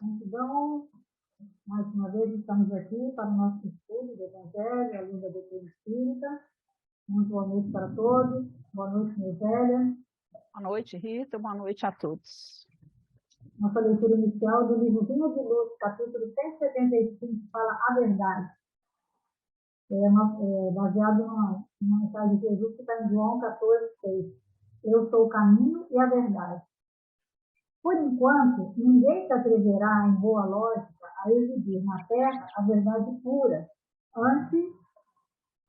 Muito bom. Mais uma vez estamos aqui para o nosso estudo do Evangelho, a luz da doutrina espírita. Muito boa noite para todos. Boa noite, Misélia. Boa noite, Rita. Boa noite a todos. Nossa leitura inicial do livro Vinha de Luz, capítulo 175, fala a verdade. Baseado numa mensagem de Jesus que está em João 14:6. Eu sou o caminho e a verdade. Por enquanto, ninguém se atreverá, em boa lógica, a exigir na Terra a verdade pura, ante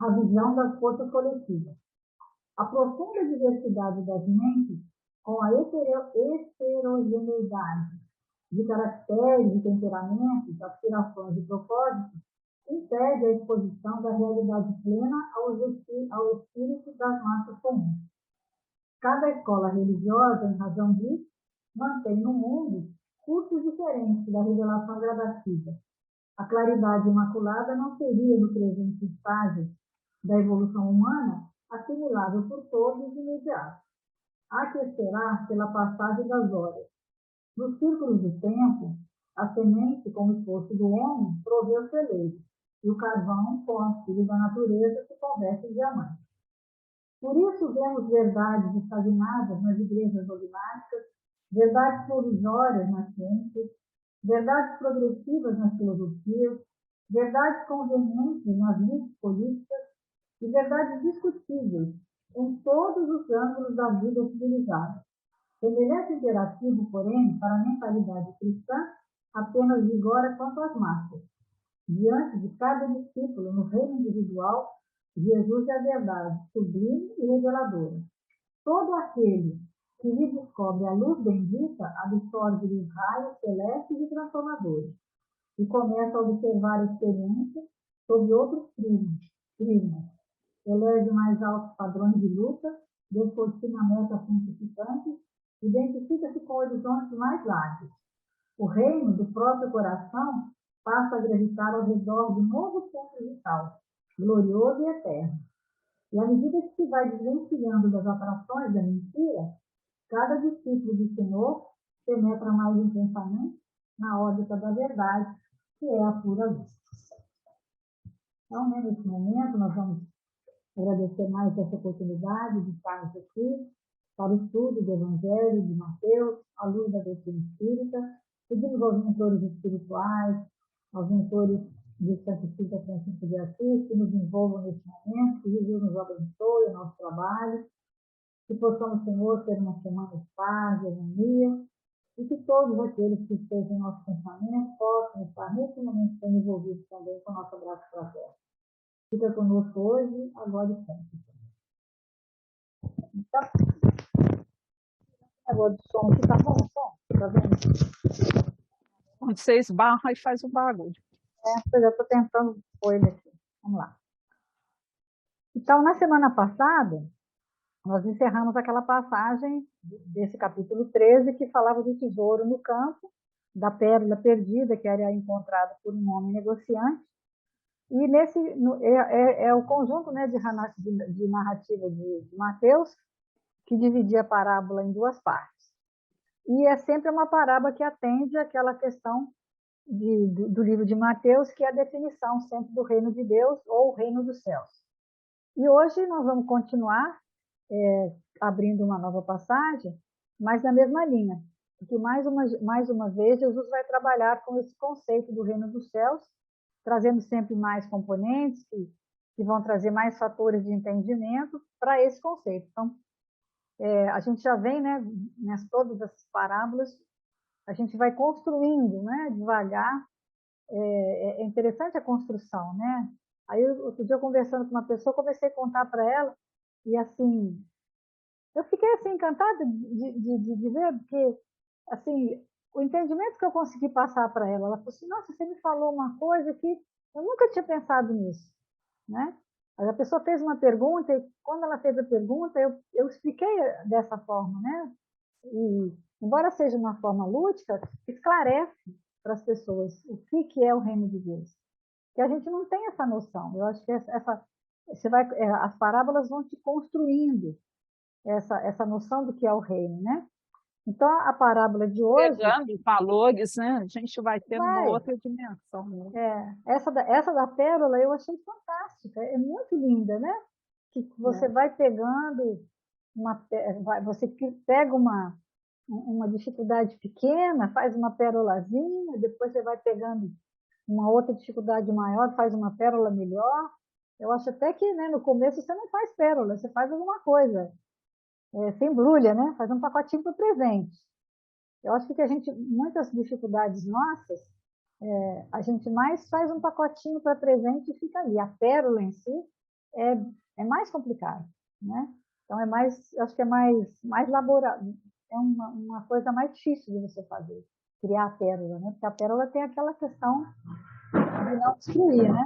a visão das forças coletivas. A profunda diversidade das mentes, com a heterogeneidade de caracteres e temperamentos, aspirações e propósitos, impede a exposição da realidade plena ao espírito das massas comuns. Cada escola religiosa, em razão disso, mantém no mundo cursos diferentes da revelação gradativa. A claridade imaculada não seria, no presente estágio da evolução humana, assimilável por todos de imediato. Há que esperar pela passagem das horas. Nos círculos do tempo, a semente, como esforço do homem, provê o celeiro, e o carvão, com auxílio da natureza, se converte em diamante. Por isso vemos verdades estagnadas nas igrejas dogmáticas, verdades provisórias nas ciências, verdades progressivas nas filosofias, verdades convenientes nas lides políticas e verdades discutíveis em todos os ângulos da vida civilizada. Semelhante imperativo, porém, para a mentalidade cristã, apenas vigora quanto às massas. Diante de cada discípulo no reino individual, Jesus é a verdade, sublime e reveladora. Todo aquele que lhe descobre a luz bendita absorve os raios celestes e transformadores e começa a observar a experiência sob outros prismas. Elege mais altos padrões de luta, descortina metas santificantes, identifica-se com horizontes mais largos. O reino do próprio coração passa a gravitar ao redor de novo centro vital, glorioso e eterno. E à medida que se vai desvencilhando das atrações da mentira, cada discípulo do Senhor penetra mais intensamente na órbita da verdade, que é a pura luz. Então, nesse momento, nós vamos agradecer mais essa oportunidade de estarmos aqui para o estudo do Evangelho de Mateus, à luz da doutrina espírita. Pedimos aos mentores espirituais, aos mentores do Santo Espírito Francisco de Assis, que nos envolvam nesse momento, que Jesus nos abençoe o nosso trabalho, que possamos, Senhor, ter uma semana de paz, de harmonia, e que todos aqueles que estejam em nosso pensamento possam estar nesse momento sendo envolvidos também com o nosso abraço fraterno. Fica conosco hoje, agora e sempre. Então, agora o som aqui tá bom, o som? Tá vendo? Quando você esbarra e faz o barulho. Eu já estou tentando pôr ele aqui. Vamos lá. Então, na semana passada, nós encerramos aquela passagem desse capítulo 13 que falava do tesouro no campo, da pérola perdida que era encontrada por um homem negociante. E nesse é o conjunto, né, de narrativa de Mateus que dividia a parábola em duas partes. E é sempre uma parábola que atende àquela questão do livro de Mateus, que é a definição sempre do reino de Deus ou o reino dos céus. E hoje nós vamos continuar abrindo uma nova passagem, mas na mesma linha, porque mais uma vez Jesus vai trabalhar com esse conceito do reino dos céus, trazendo sempre mais componentes que vão trazer mais fatores de entendimento para esse conceito. Então, a gente já vem, né, todas essas parábolas, a gente vai construindo, né, devagar. É interessante a construção, né? Aí, outro dia, conversando com uma pessoa, comecei a contar para ela, e assim, eu fiquei assim, encantada de ver, porque, assim, o entendimento que eu consegui passar para ela, ela falou assim, nossa, você me falou uma coisa que eu nunca tinha pensado nisso, né? Aí a pessoa fez uma pergunta, e quando ela fez a pergunta, eu expliquei dessa forma, né? E, embora seja uma forma lúdica, esclarece para as pessoas o que é o reino de Deus. Que a gente não tem essa noção. Eu acho que as parábolas vão te construindo essa noção do que é o reino, né? Então, a parábola de hoje Pegando valores, né? A gente vai ter uma vai. outra dimensão, né? Essa da pérola eu achei fantástica, é muito linda, né? Que você É. vai pegando você pega uma dificuldade pequena, faz uma pérolazinha, depois você vai pegando uma outra dificuldade maior, faz uma pérola melhor. Eu acho até que, né, no começo você não faz pérola, você faz alguma coisa, você embrulha, né? Faz um pacotinho para presente. Eu acho que muitas dificuldades nossas, a gente mais faz um pacotinho para presente e fica ali. A pérola em si é, é mais complicado, né? Então acho que é mais laborado, é uma coisa mais difícil de você fazer, criar a pérola, né? Porque a pérola tem aquela questão de não destruir, né?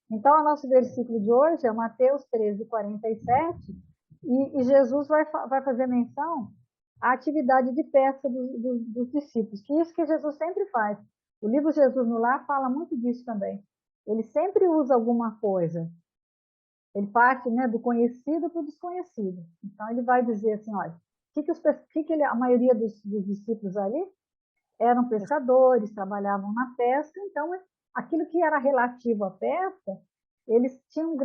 Então, o nosso versículo de hoje é Mateus 13:47, e Jesus vai fazer menção à atividade de pesca dos discípulos, que é isso que Jesus sempre faz. O livro Jesus no Lar fala muito disso também. Ele sempre usa alguma coisa. Ele parte, né, do conhecido para o desconhecido. Então, ele vai dizer assim, olha, a maioria dos discípulos ali eram pescadores, trabalhavam na pesca, então aquilo que era relativo à pesca, eles tinham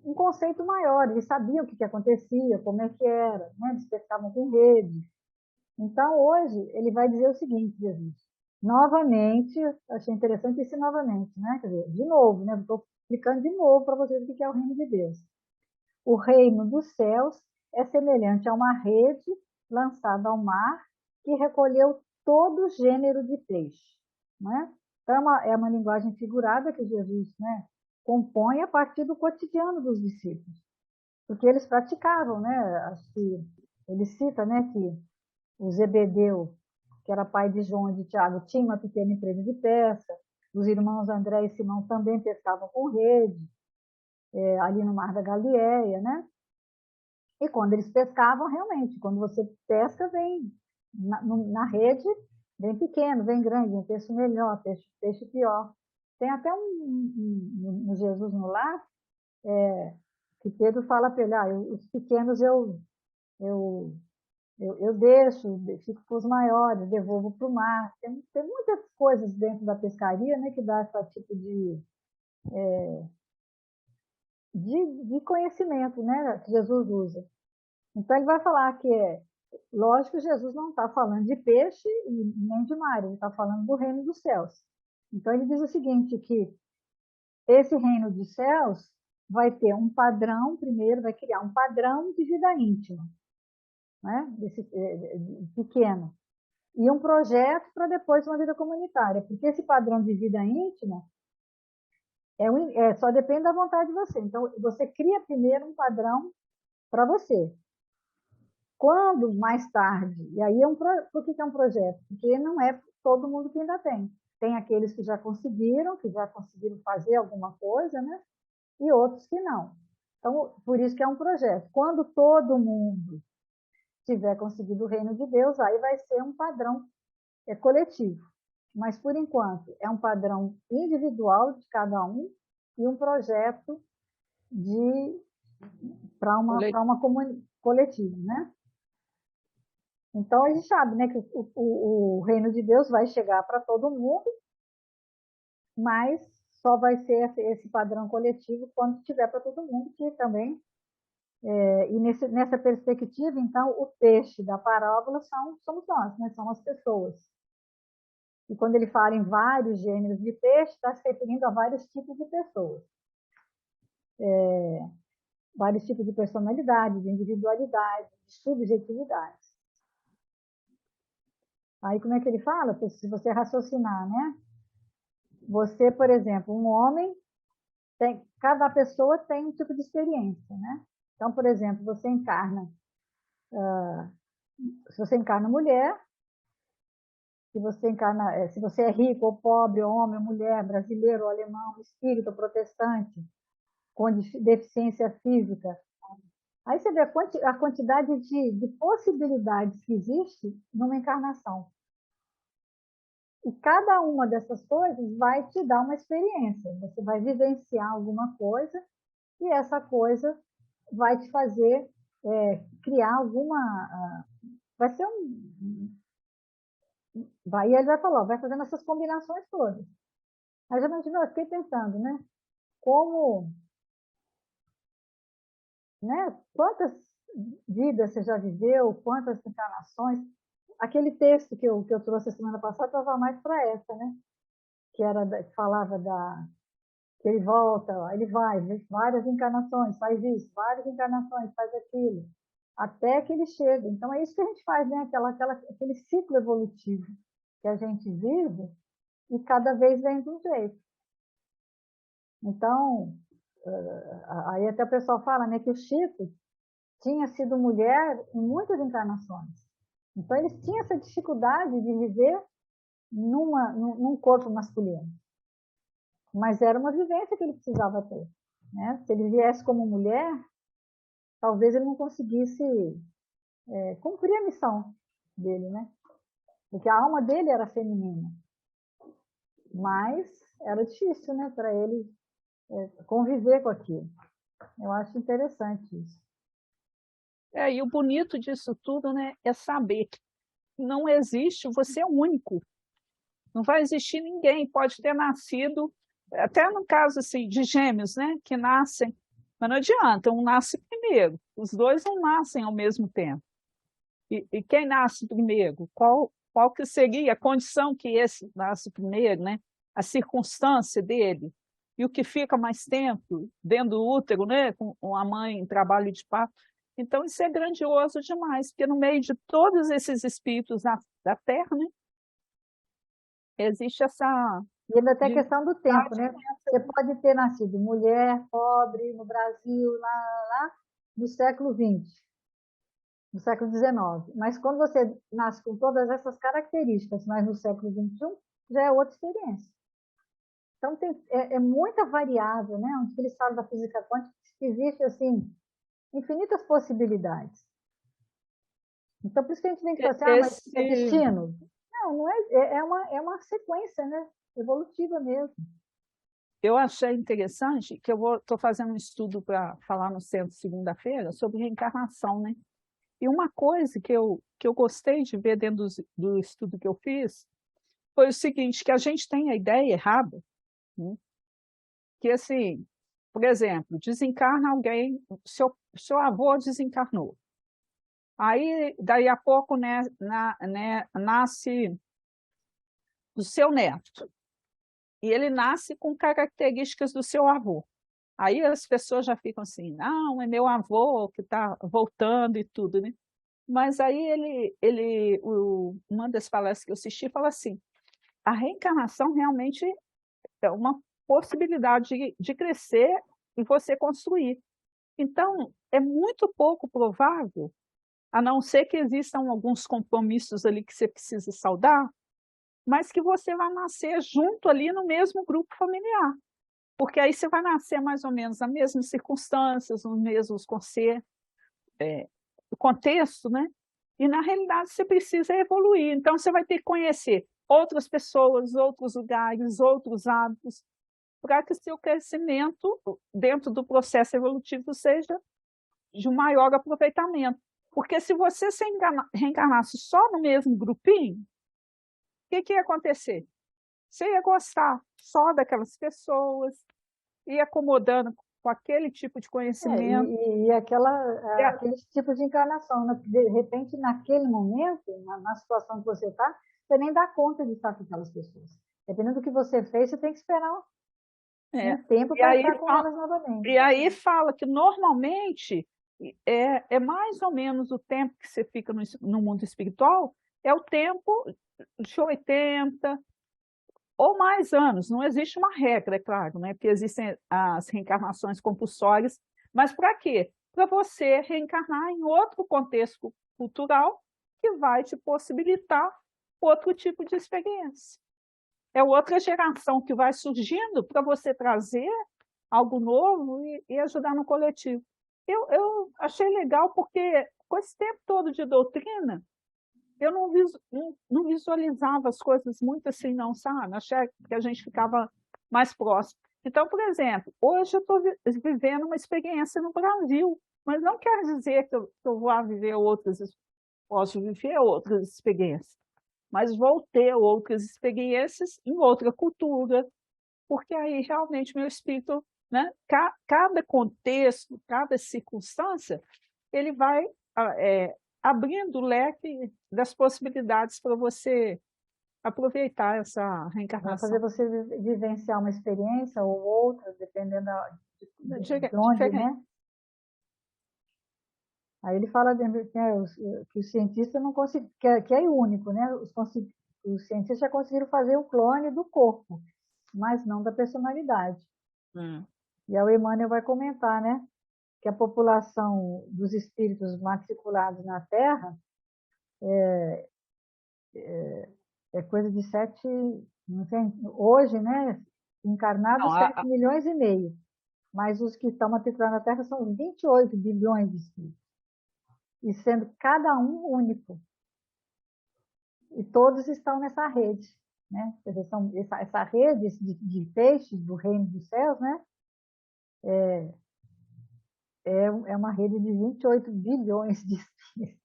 um conceito maior, eles sabiam o que acontecia, como é que era, né? Eles pescavam com rede. Então, hoje, ele vai dizer o seguinte, Jesus, novamente, achei interessante esse novamente, né? Quer dizer, de novo, né? Estou explicando de novo para vocês o que é o reino de Deus. O reino dos céus é semelhante a uma rede lançada ao mar que recolheu todo gênero de peixe, né? Então, é uma linguagem figurada que Jesus, né, compõe a partir do cotidiano dos discípulos, porque eles praticavam, né? Acho que ele cita, né, que o Zebedeu, que era pai de João e de Tiago, tinha uma pequena empresa de pesca, os irmãos André e Simão também pescavam com rede, ali no Mar da Galileia, né? E quando eles pescavam, realmente, quando você pesca, vem na rede, vem pequeno, vem grande, vem peixe melhor, peixe pior. Tem até no Jesus no Lar, que Pedro fala para ele, os pequenos eu, eu deixo, fico com os maiores, devolvo para o mar. Tem muitas coisas dentro da pescaria, né, que dá esse tipo de conhecimento, né, que Jesus usa. Então, ele vai falar que lógico que Jesus não está falando de peixe e nem de mar, ele está falando do reino dos céus. Então, ele diz o seguinte, que esse reino dos céus vai ter um padrão, primeiro vai criar um padrão de vida íntima, né? Pequeno, e um projeto para depois uma vida comunitária, porque esse padrão de vida íntima só depende da vontade de você. Então, você cria primeiro um padrão para você. Quando mais tarde, e aí por que é um projeto? Porque não é todo mundo que ainda tem. Tem aqueles que já conseguiram fazer alguma coisa, né? E outros que não. Então, por isso que é um projeto. Quando todo mundo tiver conseguido o reino de Deus, aí vai ser um padrão coletivo. Mas, por enquanto, é um padrão individual de cada um e um projeto para uma comunidade coletiva, né? Então, a gente sabe, né, que o reino de Deus vai chegar para todo mundo, mas só vai ser esse padrão coletivo quando estiver para todo mundo, que também, e nessa perspectiva, então, o peixe da parábola somos nós, né, são as pessoas. E quando ele fala em vários gêneros de peixe, está se referindo a vários tipos de pessoas. Vários tipos de personalidade, de individualidade, de subjetividade. Aí, como é que ele fala? Se você raciocinar, né? Você, por exemplo, um homem, cada pessoa tem um tipo de experiência, né? Então, por exemplo, se você encarna mulher, se você é rico ou pobre, homem ou mulher, brasileiro ou alemão, espírita ou protestante, com deficiência física, aí você vê a quantidade de possibilidades que existe numa encarnação. E cada uma dessas coisas vai te dar uma experiência. Você vai vivenciar alguma coisa e essa coisa vai te fazer criar alguma... vai ser vai, e ele vai falar, vai fazendo essas combinações todas. Aí já imaginou, eu fiquei pensando, né? Como, né? Quantas vidas você já viveu, quantas encarnações. Aquele texto que eu trouxe a semana passada estava mais para essa, né? Que falava que ele volta, ele vai, várias encarnações, faz isso, várias encarnações, faz aquilo, até que ele chega. Então é isso que a gente faz, né? Aquele ciclo evolutivo que a gente vive e cada vez vem de um jeito. Então, aí até o pessoal fala, né, que o Chico tinha sido mulher em muitas encarnações. Então eles tinham essa dificuldade de viver num corpo masculino. Mas era uma vivência que ele precisava ter. Né? Se ele viesse como mulher, talvez ele não conseguisse cumprir a missão dele, né? Porque a alma dele era feminina. Mas era difícil, né, para ele conviver com aquilo. Eu acho interessante isso. E o bonito disso tudo, né, é saber que não existe, você é único. Não vai existir ninguém, pode ter nascido, até no caso assim, de gêmeos, né, que nascem, mas não adianta, um nasce primeiro, os dois não nascem ao mesmo tempo. E quem nasce primeiro? Qual que seria a condição que esse nasce primeiro, né? A circunstância dele? E o que fica mais tempo dentro do útero, né? Com a mãe em trabalho de parto. Então, isso é grandioso demais, porque no meio de todos esses espíritos da Terra, né? Existe essa... E ainda tem a questão do tempo, né? Você pode ter nascido mulher, pobre, no Brasil, lá no século XX, no século XIX. Mas quando você nasce com todas essas características, mas no século XXI, já é outra experiência. Então, é muita variável, né? Onde eles falam da física quântica, que existe, assim, infinitas possibilidades. Então, por isso que a gente tem que pensar, mas é destino? Não é, é uma sequência, né? Evolutiva mesmo. Eu achei interessante que eu estou fazendo um estudo para falar no centro segunda-feira sobre reencarnação, né? E uma coisa que eu gostei de ver dentro do estudo que eu fiz foi o seguinte, que a gente tem a ideia errada, né? Que assim, por exemplo, desencarna alguém, seu avô desencarnou. Aí, daí a pouco, né, nasce o seu neto. E ele nasce com características do seu avô. Aí as pessoas já ficam assim, não, é meu avô que está voltando e tudo, né? Mas aí uma das palestras que eu assisti fala assim, a reencarnação realmente é uma possibilidade de crescer e você construir. Então, é muito pouco provável, a não ser que existam alguns compromissos ali que você precisa saldar, mas que você vai nascer junto ali no mesmo grupo familiar. Porque aí você vai nascer mais ou menos nas mesmas circunstâncias, nos mesmos contexto, né? E na realidade você precisa evoluir. Então você vai ter que conhecer outras pessoas, outros lugares, outros hábitos, para que seu crescimento dentro do processo evolutivo seja de um maior aproveitamento. Porque se você se reencarnasse só no mesmo grupinho, o que ia acontecer? Você ia gostar só daquelas pessoas, ia acomodando com aquele tipo de conhecimento. Aquele tipo de encarnação, né? De repente, naquele momento, na situação que você está, você nem dá conta de estar com aquelas pessoas. Dependendo do que você fez, você tem que esperar um tempo para estar com elas novamente. E aí fala que normalmente é mais ou menos o tempo que você fica no mundo espiritual, é o tempo de 80 ou mais anos. Não existe uma regra, é claro, né? Porque existem as reencarnações compulsórias, mas para quê? Para você reencarnar em outro contexto cultural que vai te possibilitar outro tipo de experiência. É outra geração que vai surgindo para você trazer algo novo e ajudar no coletivo. Eu achei legal porque, com esse tempo todo de doutrina, eu não visualizava as coisas muito assim, não, sabe? Achei que a gente ficava mais próximo. Então, por exemplo, hoje eu estou vivendo uma experiência no Brasil, Mas não quer dizer que eu vou viver posso viver outras experiências, mas vou ter outras experiências em outra cultura, porque aí realmente meu espírito, né, cada contexto, cada circunstância, ele vai abrindo o leque das possibilidades para você aproveitar essa Vai fazer reencarnação. você vivenciar uma experiência ou outra, dependendo de onde, Diferente. né? Aí ele fala que o cientista não conseguiu, que é único, né? Os cientistas já conseguiram fazer o clone do corpo, mas não da personalidade. E aí o Emmanuel vai comentar, né? Que a população dos espíritos matriculados na Terra é coisa de 7, não sei, hoje, né? Não, Encarnados 7 milhões e meio. Mas os que estão matriculados na Terra são 28 bilhões de espíritos. E sendo cada um único. E todos estão nessa rede, né? Quer dizer, essa rede de peixes do reino dos céus, né? É uma rede de 28 bilhões de espíritos.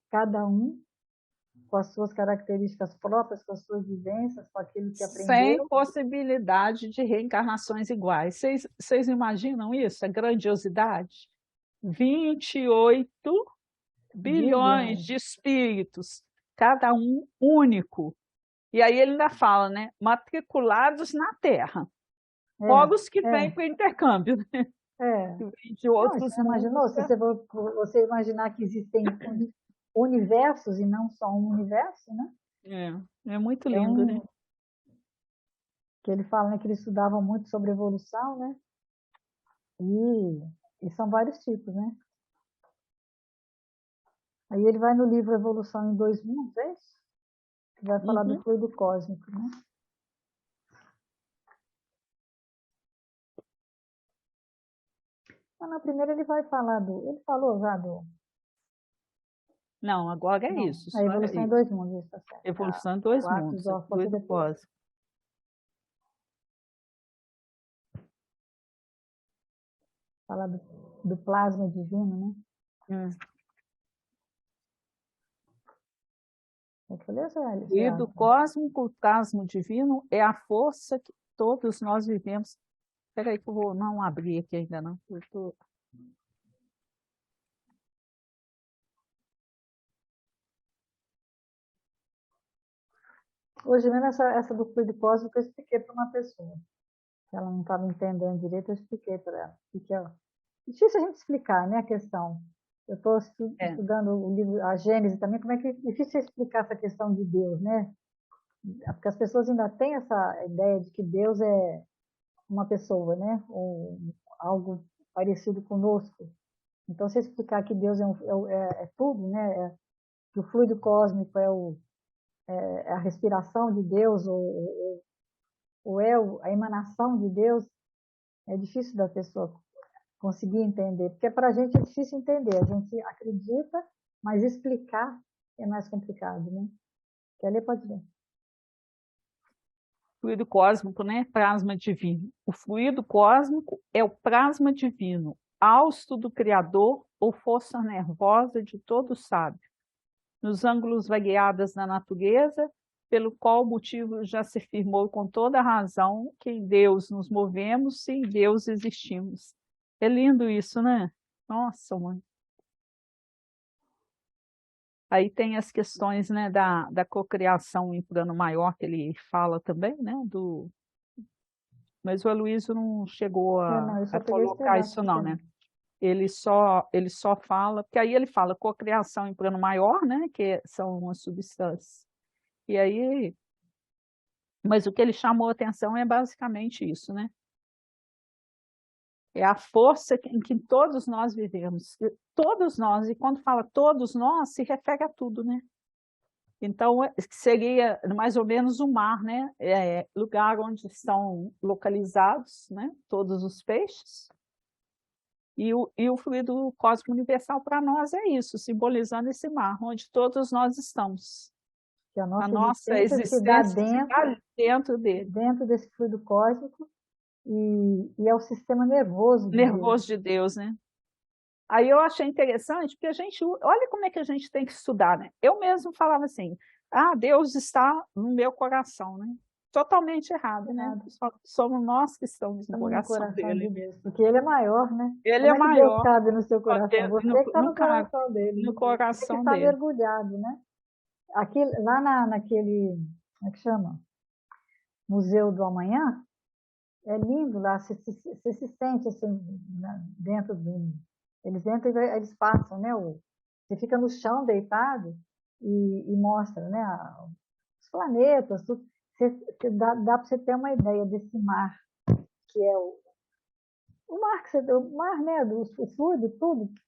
Cada um com as suas características próprias, com as suas vivências, com aquilo que sem aprendeu. possibilidade de reencarnações iguais. Vocês imaginam isso? A grandiosidade? 28 bilhões Bilhões. de espíritos, cada um único. E aí ele ainda fala, né? Matriculados na Terra. Fora os que vêm para o intercâmbio, né? É. De Não, outros você imaginou? mundos. Se você imaginar que existem universos e não só um universo, né? É muito É lindo, né? Que ele fala, né, que ele estudava muito sobre evolução, né? E são vários tipos, né? Aí ele vai no livro Evolução em Dois Mundos, é isso? Que vai falar do fluido cósmico, né? Mas na primeira ele vai falar ele falou já Não, agora é não, isso. a Só Evolução em Dois Mundos, está certo. evolução em dois O Atos mundos, do Força fluido depois. cósmico. Falar do plasma divino, né? É que eu li esse Fluido ato. cósmico, o plasma divino, é a força que todos nós vivemos. Espera aí que eu vou não abrir aqui ainda não. Hoje mesmo essa do fluido cósmico eu expliquei para uma pessoa. Ela não estava entendendo direito, eu expliquei para ela. Porque é difícil a gente explicar, né, a questão. Eu estou estudando o livro, a Gênese também, como é que é difícil explicar essa questão de Deus, né? Porque as pessoas ainda têm essa ideia de que Deus é uma pessoa, né? Ou algo parecido conosco. Então, se explicar que Deus é tudo, né? Que o fluido cósmico é a respiração de Deus, ou é a emanação de Deus, é difícil da pessoa conseguir entender, porque para a gente é difícil entender, a gente acredita, mas explicar é mais complicado, né? Quer ler? Pode ler. Fluido cósmico, né? Plasma divino. O fluido cósmico é o plasma divino, hausto do Criador ou força nervosa de todo sábio, nos ângulos variados da natureza, pelo qual motivo já se firmou com toda razão que em Deus nos movemos e em Deus existimos. É lindo isso, né? Nossa, mãe. Aí tem as questões, né, da cocriação em plano maior, que ele fala também, né, mas o Aloysio não chegou Não, eu a só peguei esse colocar pedaço isso aqui não, né? também. Ele só fala, porque aí ele fala cocriação em plano maior, né, que são umas substâncias. E aí, mas o que ele chamou a atenção é basicamente isso, né? É a força em que todos nós vivemos. Todos nós, e quando fala todos nós, se refere a tudo, né? Então, seria mais ou menos o mar, né? Lugar onde estão localizados, né? Todos os peixes. E o fluido cósmico universal para nós é isso, simbolizando esse mar, onde todos nós estamos. Que a A nossa nossa existência se dá existência está dentro dele. dentro desse fluido cósmico e é o sistema nervoso de Deus. Nervoso de Deus, né? Aí eu achei interessante, porque a gente, olha como é que a gente tem que estudar, né? Eu mesmo falava assim, Deus está no meu coração, né? Totalmente errado, né? Errado. Somos nós que estamos no Estamos no coração coração de dele. Deus, porque Ele é maior, né? Ele é Como é que Deus maior cabe no seu coração? Você que está no coração dele. no Você que coração está dele. mergulhado, né? Aqui, lá naquele, como é que chama? Museu do Amanhã, é lindo lá, você se sente assim, dentro do... Eles entram e eles passam, né? Você fica no chão deitado e mostra, né? Os planetas, tudo. Dá para você ter uma ideia desse mar, que é o mar, né? O fluido,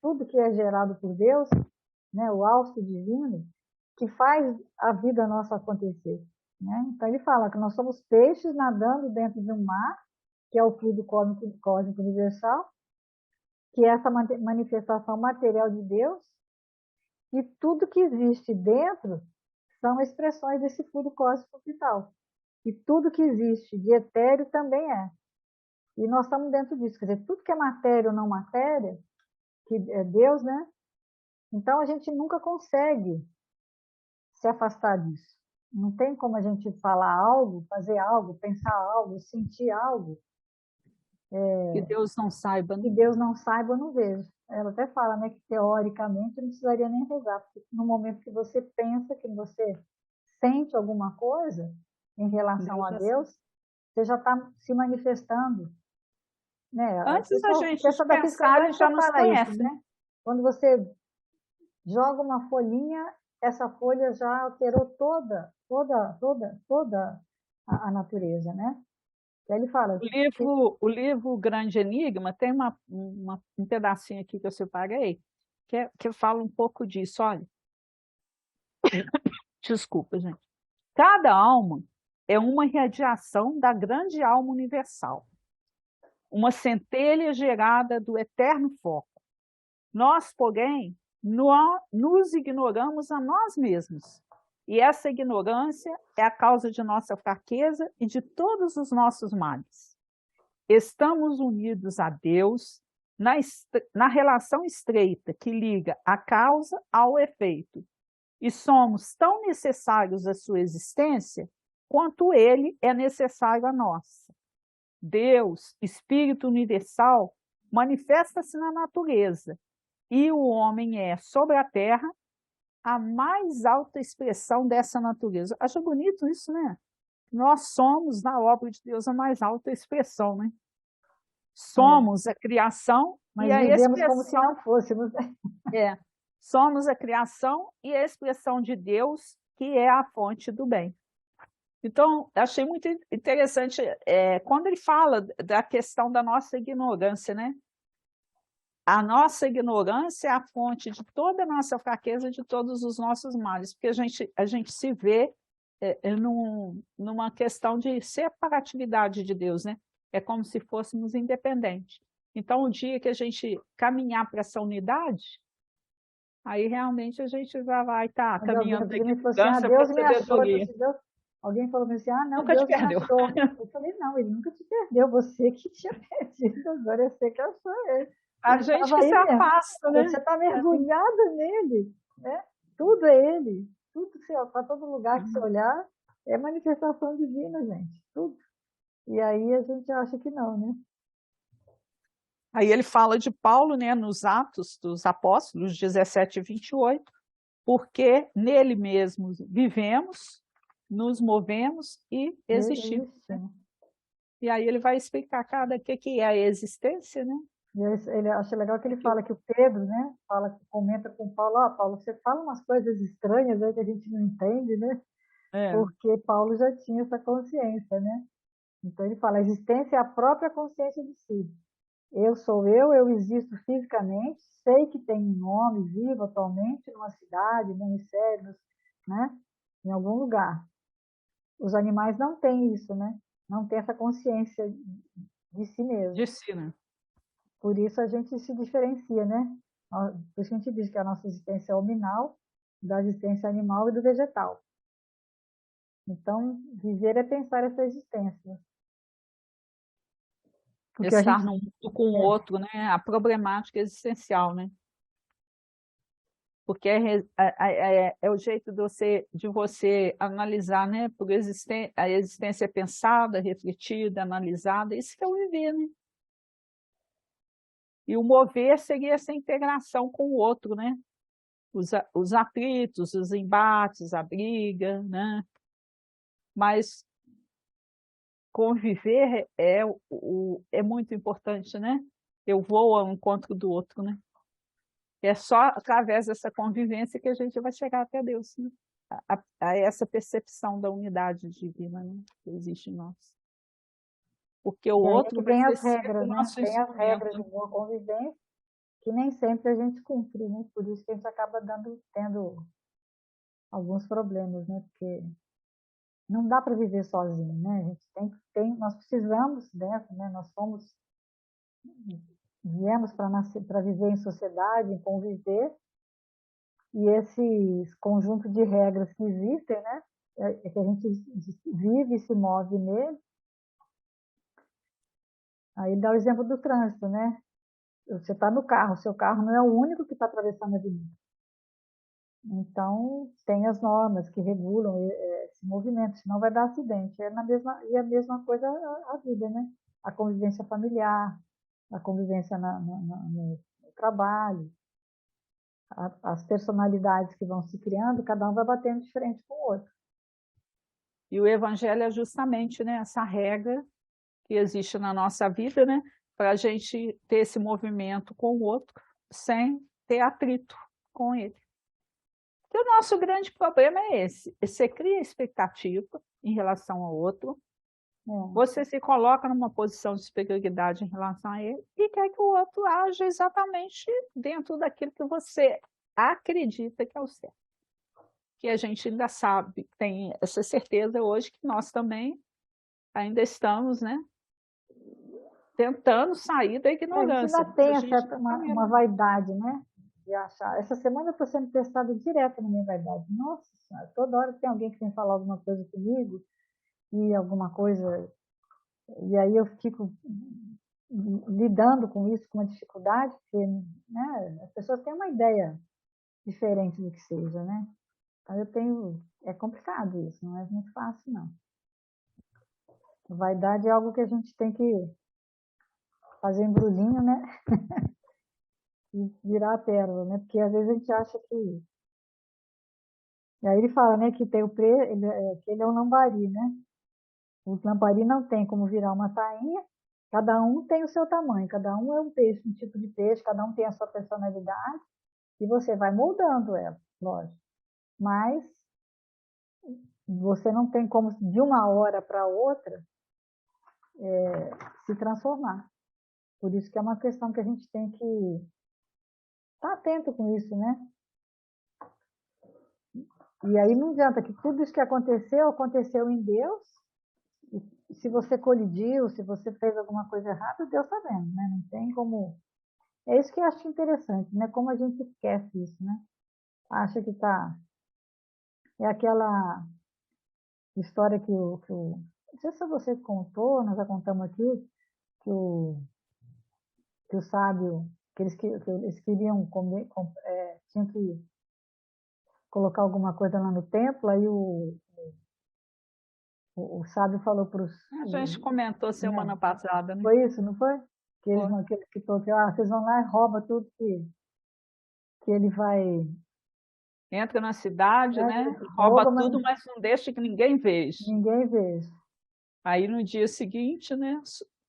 tudo que é gerado por Deus, né? O alto divino, que faz a vida nossa acontecer. Né? Então ele fala que nós somos peixes nadando dentro de um mar, que é o fluido cósmico universal, que é essa manifestação material de Deus, e tudo que existe dentro são expressões desse fluido cósmico vital. E tudo que existe de etéreo também é. E nós estamos dentro disso. Quer dizer, tudo que é matéria ou não matéria, que é Deus, né? Então a gente nunca consegue se afastar disso. Não tem como a gente falar algo, fazer algo, pensar algo, sentir algo Que Deus não saiba, que né? Deus não saiba, eu não vejo. Ela até fala, né, que teoricamente não precisaria nem rezar, porque no momento que você pensa, que você sente alguma coisa em relação Deus a já sabe. Deus, você já está se manifestando. Né? O Antes a pessoal, gente pessoa de da física pensar, ele já quântica nos fala isso, conhece, né? né? Quando você joga uma folhinha, essa folha já alterou toda a natureza, né? E aí ele fala, O livro Grande Enigma tem um pedacinho aqui que eu separei, que fala um pouco disso. Olha, desculpa, gente. Cada alma é uma radiação da grande alma universal, uma centelha gerada do eterno foco. Nós, porém, nos ignoramos a nós mesmos. E essa ignorância é a causa de nossa fraqueza e de todos os nossos males. Estamos unidos a Deus na relação estreita que liga a causa ao efeito, e somos tão necessários à sua existência quanto ele é necessário à nossa. Deus, Espírito universal, manifesta-se na natureza, e o homem é, sobre a terra, a mais alta expressão dessa natureza. Acho bonito isso, né? Nós somos, na obra de Deus, a mais alta expressão, né? Somos a criação e mas a vivemos como se expressão. não fôssemos. É, somos a criação e a expressão de Deus, que é a fonte do bem. Então, achei muito interessante quando ele fala da questão da nossa ignorância, né? A nossa ignorância é a fonte de toda a nossa fraqueza, de todos os nossos males, porque a gente se vê numa questão de separatividade de Deus, né? É como se fôssemos independentes. Então, o dia que a gente caminhar para essa unidade, aí realmente a gente já vai estar Quando alguém caminhando da me falou assim, ignorância para a Deus me achou, eu falei sabedoria. assim, alguém falou assim, não, Nunca te Deus me perdeu. achou. Eu falei, não, ele nunca te perdeu, você que tinha perdido, agora eu sei que achou ele. A Ele gente estava que se aí mesmo. afasta, né? Você está mergulhada nele, né? Tudo é ele. Tudo para todo lugar que você olhar é manifestação divina, gente. Tudo. E aí a gente acha que não, né? Aí ele fala de Paulo, né, nos Atos dos Apóstolos 17 e 28, porque nele mesmo vivemos, nos movemos e existimos. Né? Existindo. E aí ele vai explicar cada que é a existência, né? Ele acha legal que ele fala que o Pedro, né, comenta com o Paulo, Paulo, você fala umas coisas estranhas aí que a gente não entende, né? É, Porque Paulo já tinha essa consciência, né? Então ele fala, a existência é a própria consciência de si. Eu sou eu existo fisicamente, sei que tenho um nome, vivo atualmente numa cidade, no hemisfério, né? Em algum lugar. Os animais não têm isso, né? Não têm essa consciência de si mesmo. de si, né? Por isso a gente se diferencia, né? Por isso que a gente diz que a nossa existência é hominal, da existência animal e do vegetal. Então, viver é pensar essa existência. Porque a estar gente, num mundo com o outro, né? A problemática existencial, né? Porque é o jeito de você analisar, né? Por a existência pensada, refletida, analisada, isso que é o viver, né? E o mover seria essa integração com o outro, né? Os atritos, os embates, a briga, né? Mas conviver é muito importante, né? Eu vou ao encontro do outro, né? É só através dessa convivência que a gente vai chegar até Deus, né? A essa percepção da unidade divina, né? Que existe em nós. Porque o e aí é outro que vai vem ser as sempre regras, o né? nosso Tem as instrumento, regras de né? boa convivência que nem sempre a gente cumpre, né? Por isso que a gente acaba tendo alguns problemas, né? Porque não dá para viver sozinho, né? A gente nós precisamos dessa, né? Viemos para viver em sociedade, em conviver, e esse conjunto de regras que existem, né? É que a gente vive e se move nele. Aí dá o exemplo do trânsito, né? Você está no carro, seu carro não é o único que está atravessando a avenida. Então, tem as normas que regulam esse movimento, senão vai dar acidente. E a mesma coisa a vida, né? A convivência familiar, a convivência no trabalho, as personalidades que vão se criando, cada um vai batendo de frente com o outro. E o evangelho é justamente, né, essa regra que existe na nossa vida, né? Para a gente ter esse movimento com o outro sem ter atrito com ele. E o nosso grande problema é esse: você cria expectativa em relação ao outro, você se coloca numa posição de superioridade em relação a ele e quer que o outro haja exatamente dentro daquilo que você acredita que é o certo. Que a gente ainda sabe, tem essa certeza hoje que nós também ainda estamos, né, tentando sair da A gente ainda ignorância. tem A gente uma vaidade, né? De achar. Essa semana eu estou sendo testada direto na minha vaidade. Nossa Senhora, toda hora tem alguém que vem falar alguma coisa comigo e alguma coisa. E aí eu fico lidando com isso com uma dificuldade, porque, né, as pessoas têm uma ideia diferente do que seja, né? Então é complicado isso, não é muito fácil, não. Vaidade é algo que a gente tem que fazer embrulhinho, né? E virar a pérola, né? Porque às vezes a gente acha que... E aí ele fala, né, que tem que ele é um lambari, né? O lambari não tem como virar uma tainha, cada um tem o seu tamanho, cada um é um peixe, um tipo de peixe, cada um tem a sua personalidade, e você vai moldando ela, lógico. Mas você não tem como, de uma hora para outra, se transformar. Por isso que é uma questão que a gente tem que estar atento com isso, né? E aí não adianta que tudo isso que aconteceu em Deus. E se você colidiu, se você fez alguma coisa errada, Deus está vendo, né? Não tem como... É isso que eu acho interessante, né? Como a gente esquece isso, né? Acha que tá... É aquela história não sei se você contou, nós já contamos aqui, que o sábio, que eles queriam comer, tinham que colocar alguma coisa lá no templo, aí o sábio falou para os... A gente comentou Né? semana passada, né? Foi isso, não foi? Que eles Foi. não, que falou que vocês vão lá e roubam tudo que ele vai... Entra na cidade, Né? né? Rouba Rouba, mas tudo, mas não deixa que ninguém veja. ninguém vê. Aí no dia seguinte, né,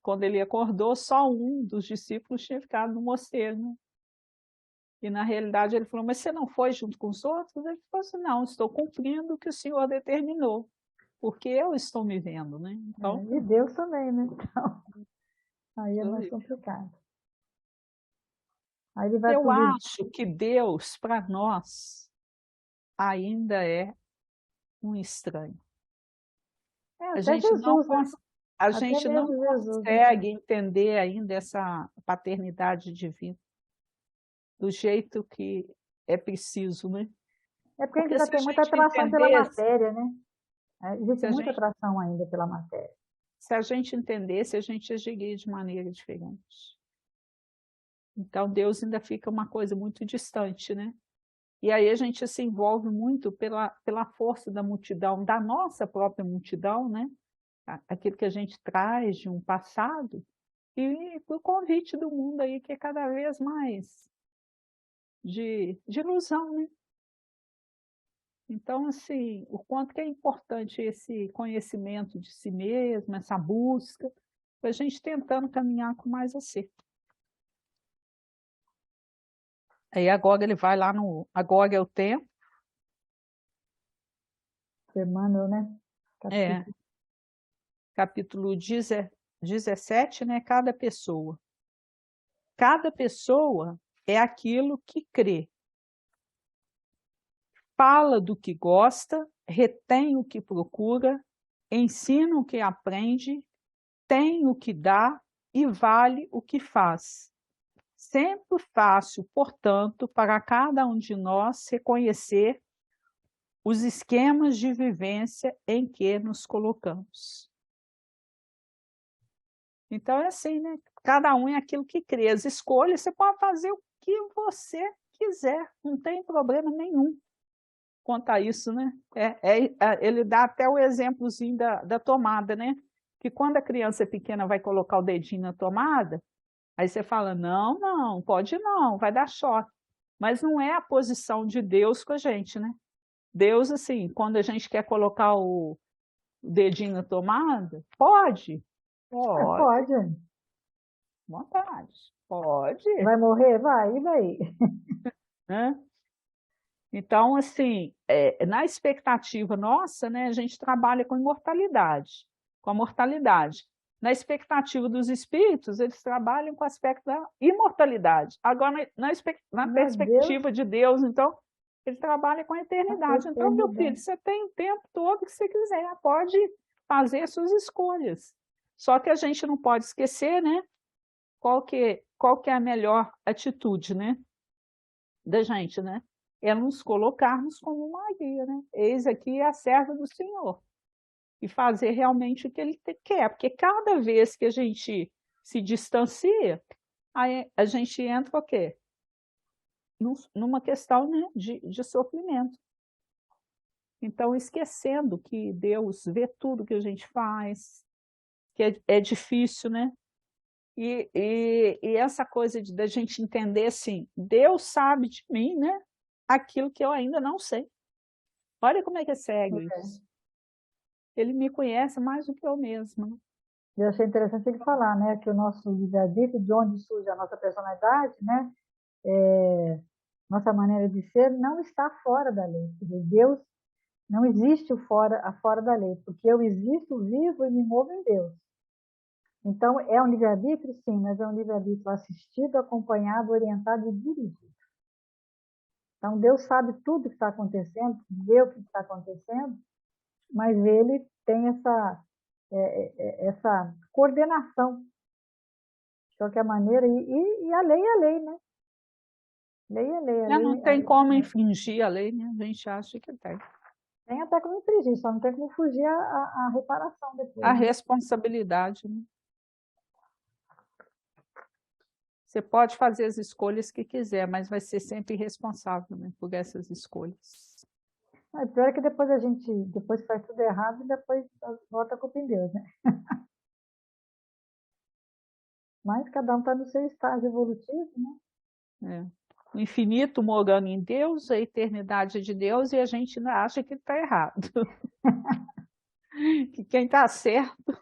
quando ele acordou, só um dos discípulos tinha ficado no mosteiro, né? E na realidade ele falou: mas você não foi junto com os outros? Ele falou assim: não, estou cumprindo o que o Senhor determinou, porque eu estou me vendo, né? Então, E Deus também, né? Então, aí é mais complicado. Aí ele vai eu pro acho que Deus, para nós, ainda é um estranho. A até gente não, Jesus, né? a Até gente não mesmo Jesus, né? consegue entender ainda essa paternidade divina do jeito que é preciso, né? É porque a gente Porque ainda se a tem muita gente atração pela entendesse, matéria, né? Existe se a muita gente, atração ainda pela matéria. Se a gente entendesse, a gente agiria de maneira diferente. Então, Deus ainda fica uma coisa muito distante, né? E aí a gente se envolve muito pela força da multidão, da nossa própria multidão, né? Aquilo que a gente traz de um passado, e o convite do mundo aí, que é cada vez mais de ilusão, né? Então, assim, o quanto que é importante esse conhecimento de si mesmo, essa busca, a gente tentando caminhar com mais acerto. Aí agora ele vai lá no Agora é o Tempo. Emmanuel, né? É, capítulo 17, né? Cada pessoa. Cada pessoa é aquilo que crê. Fala do que gosta, retém o que procura, ensina o que aprende, tem o que dá e vale o que faz. Sempre fácil, portanto, para cada um de nós reconhecer os esquemas de vivência em que nos colocamos. Então é assim, né? Cada um é aquilo que crê. As escolhas, você pode fazer o que você quiser, não tem problema nenhum quanto a isso, né? Ele dá até o exemplozinho da tomada, né? Que quando a criança é pequena vai colocar o dedinho na tomada, aí você fala, não, não, pode não, vai dar choque. Mas não é a posição de Deus com a gente, né? Deus, assim, quando a gente quer colocar o dedinho na tomada, pode, pode, Pode. vontade, pode, Vai morrer? Vai, e daí? né? Então, assim, na expectativa nossa, né, a gente trabalha com imortalidade, com a mortalidade. Na expectativa dos espíritos, eles trabalham com o aspecto da imortalidade. Agora, na Meu Deus, perspectiva de Deus, então, ele trabalha com a a eternidade. Então, meu filho, eternidade. você tem o tempo todo que você quiser, pode fazer suas escolhas. Só que a gente não pode esquecer, né, qual que é a melhor atitude, né, da gente, né? É nos colocarmos como Maria, né? Eis aqui a serva do Senhor. E fazer realmente o que ele quer. Porque cada vez que a gente se distancia, aí a gente entra o quê? Numa questão, né, de sofrimento. Então, esquecendo que Deus vê tudo que a gente faz, que é difícil, né? E essa coisa da gente entender assim, Deus sabe de mim, né? Aquilo que eu ainda não sei. Olha como é que é sério isso. Ele me conhece mais do que eu mesma. Eu achei interessante ele falar, né, que o nosso livre-arbítrio, de onde surge a nossa personalidade, né, nossa maneira de ser, não está fora da lei. Quer dizer, Deus não existe fora da lei, porque eu existo, vivo e me movo em Deus. Então, é um livre-arbítrio, sim, mas é um livre-arbítrio assistido, acompanhado, orientado e dirigido. Então, Deus sabe tudo o que está acontecendo, vê o que está acontecendo, mas ele tem essa coordenação, de qualquer maneira, e a lei é a lei, né? Lei é lei, Não tem como infringir a lei, né? A gente acha que tem. tem até como infringir, só não tem como fugir a reparação A depois, né? responsabilidade, né? Você pode fazer as escolhas que quiser, mas vai ser sempre responsável, né, por essas escolhas. O pior é que depois que faz tudo errado, depois volta a culpa em Deus, né? Mas cada um está no seu estágio evolutivo, né? É. O infinito morando em Deus, a eternidade de Deus, e a gente ainda acha que está errado. Que quem está certo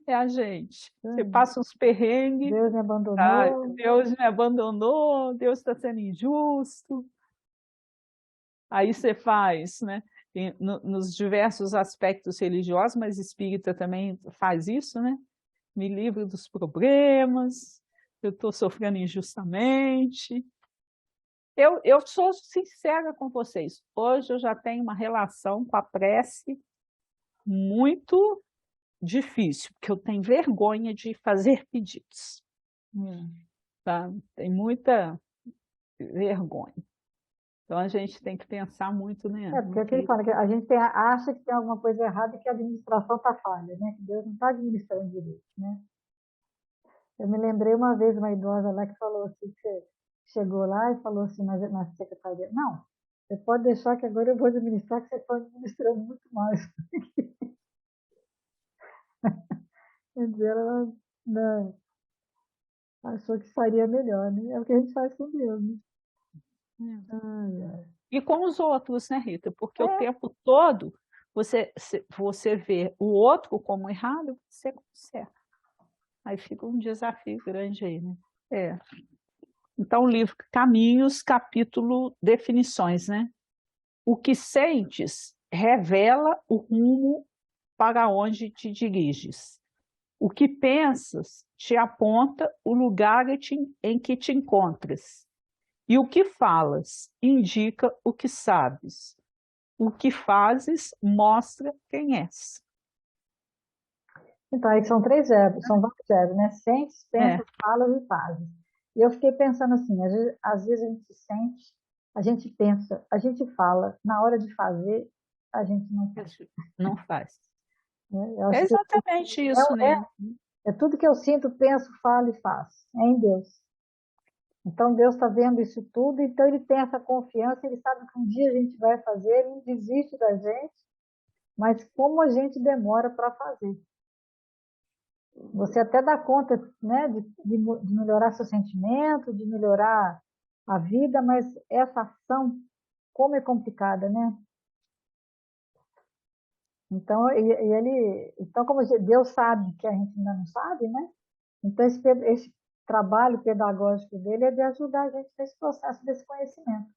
é a gente. Você passa uns perrengues, Deus me tá? abandonou. Deus me abandonou, Deus está sendo injusto. Aí você faz, né? Nos diversos aspectos religiosos, mas espírita também faz isso, né? Me livro dos problemas, eu estou sofrendo injustamente. Eu sou sincera com vocês. Hoje eu já tenho uma relação com a prece muito difícil, porque eu tenho vergonha de fazer pedidos. Tá? Tem muita vergonha. Então a gente tem que pensar muito, né, Porque no é que ele que fala que a gente acha que tem alguma coisa errada e que a administração está falha, né? Que Deus não está administrando direito, né? Eu me lembrei uma vez uma idosa lá que falou assim, que você chegou lá e falou assim na secretaria, não, você pode deixar que agora eu vou administrar, que você está administrando muito mais. Quer dizer, ela, né, achou que faria melhor, né? É o que a gente faz com Deus, né? Ai, ai. e com os outros, né, Rita? Porque o É, tempo todo você vê o outro como errado, você como certo. Aí fica um desafio grande aí, né? É. Então, o livro Caminhos, capítulo Definições, né? O que sentes revela o rumo para onde te diriges. O que pensas te aponta o lugar em que te encontras. E o que falas indica o que sabes. O que fazes mostra quem és. então, aí são três verbos, são vários verbos, né? Sentes, É, pensas, falas e fazes. E eu fiquei pensando assim, às vezes a gente sente, a gente pensa, a gente fala, na hora de fazer, a gente não faz. isso não faz. Né? Eu É acho que exatamente isso, é, né? é tudo que eu sinto, penso, falo e faço. É em Deus. Então Deus está vendo isso tudo, então Ele tem essa confiança, Ele sabe que um dia a gente vai fazer, Ele não desiste da gente, mas como a gente demora para fazer. Você até dá conta, né, de melhorar seu sentimento, de melhorar a vida, mas essa ação, como é complicada, né? Então, então como Deus sabe que a gente ainda não sabe, né? Então, esse trabalho pedagógico dele é de ajudar a gente nesse processo desse conhecimento.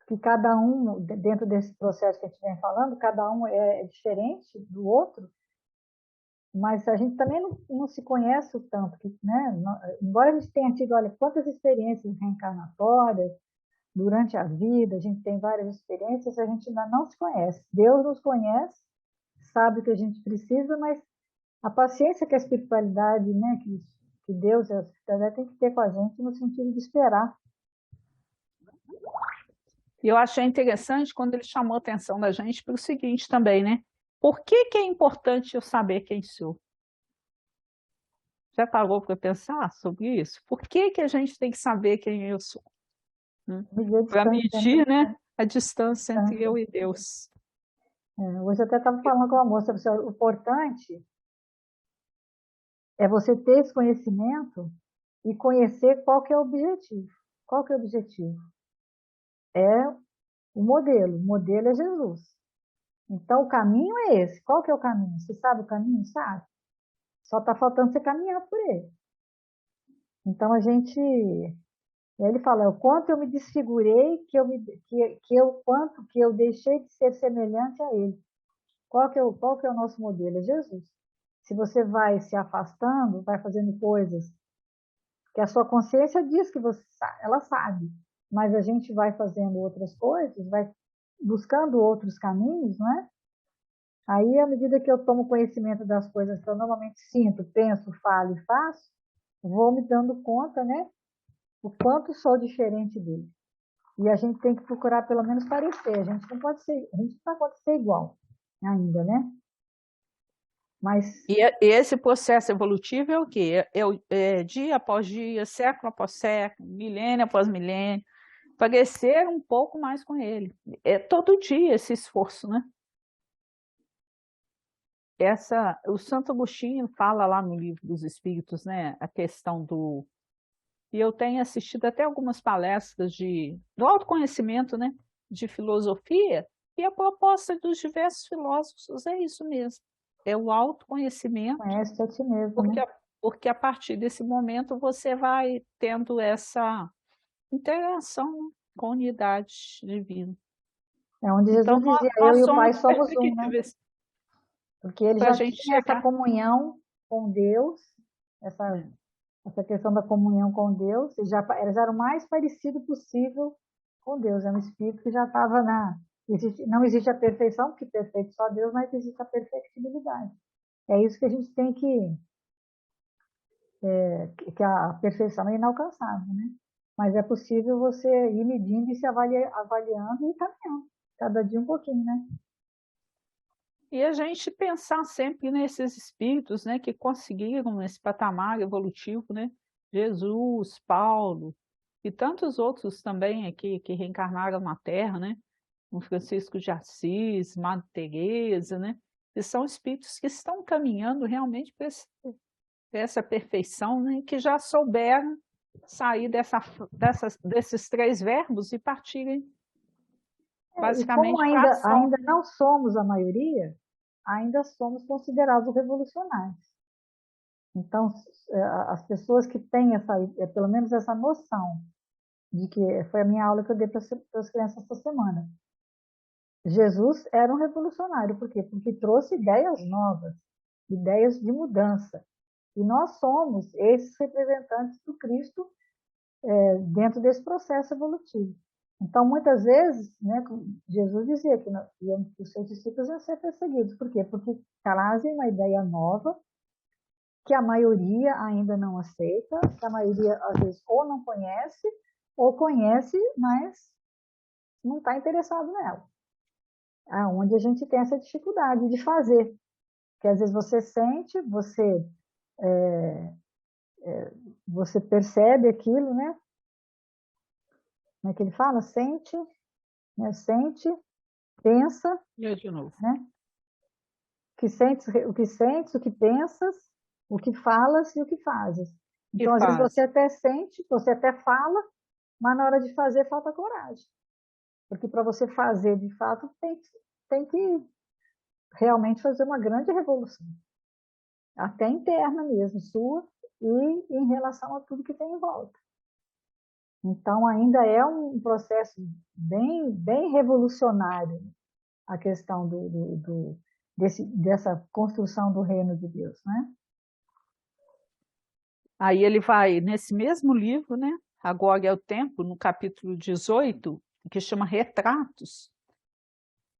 Que cada um, dentro desse processo que a gente vem falando, cada um é diferente do outro, mas a gente também não se conhece tanto, né? Embora a gente tenha tido, olha, quantas experiências reencarnatórias durante a vida, a gente tem várias experiências, a gente ainda não se conhece. Deus nos conhece, sabe o que a gente precisa, mas a paciência que a espiritualidade, né, que Deus e a espiritualidade tem que ter com a gente no sentido de esperar. E eu achei interessante quando ele chamou a atenção da gente para o seguinte também, né? Por que que é importante eu saber quem sou? Já parou para pensar sobre isso? Por que que a gente tem que saber quem eu sou? Medir a Para distância, né? medir, né, a distância entre Distância. eu e Deus. Hoje eu até estava falando com uma moça, o importante é você ter esse conhecimento e conhecer qual que é o objetivo. Qual que é o objetivo? É o modelo. O modelo é Jesus. Então, o caminho é esse. Qual que é o caminho? Você sabe o caminho? Sabe. Só está faltando você caminhar por ele. Então, a gente... E aí ele fala, o quanto eu me desfigurei, quanto que eu deixei de ser semelhante a ele. Qual que é o nosso modelo? É Jesus. Se você vai se afastando, vai fazendo coisas que a sua consciência diz que ela sabe, mas a gente vai fazendo outras coisas, vai buscando outros caminhos, não é? Aí, à medida que eu tomo conhecimento das coisas que eu normalmente sinto, penso, falo e faço, vou me dando conta, né, o quanto sou diferente dele. E a gente tem que procurar pelo menos parecer. A gente não pode ser igual ainda, né? Mas E esse processo evolutivo é o quê? É dia após dia, século após século, milênio após milênio, parecer um pouco mais com ele. É todo dia esse esforço, né? O Santo Agostinho fala lá no Livro dos Espíritos, né, a questão do... E eu tenho assistido até algumas palestras do autoconhecimento, né, de filosofia, e a proposta dos diversos filósofos é isso mesmo, é o autoconhecimento, conhece a ti mesmo, porque né? porque a partir desse momento você vai tendo essa interação, né, com a unidade divina. É onde Então, Jesus dizia, eu nós e o Pai somos somos um, né? perfectíveis Porque ele para a já gente tinha essa chegar. comunhão com Deus, essa, essa questão da comunhão com Deus, eles eram o mais parecido possível com Deus. É um espírito que já estava não existe a perfeição, porque perfeito só Deus, mas existe a perfectibilidade. É isso que a gente tem que a perfeição é inalcançável, né? mas é possível você ir medindo e se avaliando e caminhando, cada dia um pouquinho, né? E a gente pensar sempre nesses espíritos, né, que conseguiram esse patamar evolutivo, né? Jesus, Paulo e tantos outros também aqui que reencarnaram na Terra, né? O Francisco de Assis, Madre Teresa, né? E são espíritos que estão caminhando realmente para essa perfeição, né? Que já souberam sair desses três verbos e partirem E como basicamente para a ação. ainda não somos a maioria, ainda somos considerados revolucionários. Então, as pessoas que têm pelo menos essa noção de que foi a minha aula que eu dei para as crianças essa semana. Jesus era um revolucionário, por quê? Porque trouxe ideias novas, ideias de mudança. E nós somos esses representantes do Cristo dentro desse processo evolutivo. Então, muitas vezes, né, Jesus dizia que os seus discípulos iam ser perseguidos. Por quê? Porque trazem uma ideia nova que a maioria ainda não aceita, que a maioria, às vezes, ou não conhece, ou conhece, mas não está interessado nela. Onde a gente tem essa dificuldade de fazer. Que às vezes você sente, você percebe aquilo, né? Como é que ele fala? Sente, né? Sente, pensa, E de novo. né? O que sentes, o que pensas, o que falas e o que fazes. E Então, às vezes você faz. até sente, você até fala, mas na hora de fazer falta coragem. Porque para você fazer de fato, tem que realmente fazer uma grande revolução. Até interna mesmo, sua, e em relação a tudo que tem em volta. Então, ainda é um processo bem revolucionário a questão dessa construção do reino de Deus, né? Aí ele vai, nesse mesmo livro, né? Agora é o Tempo, no capítulo 18, que chama Retratos.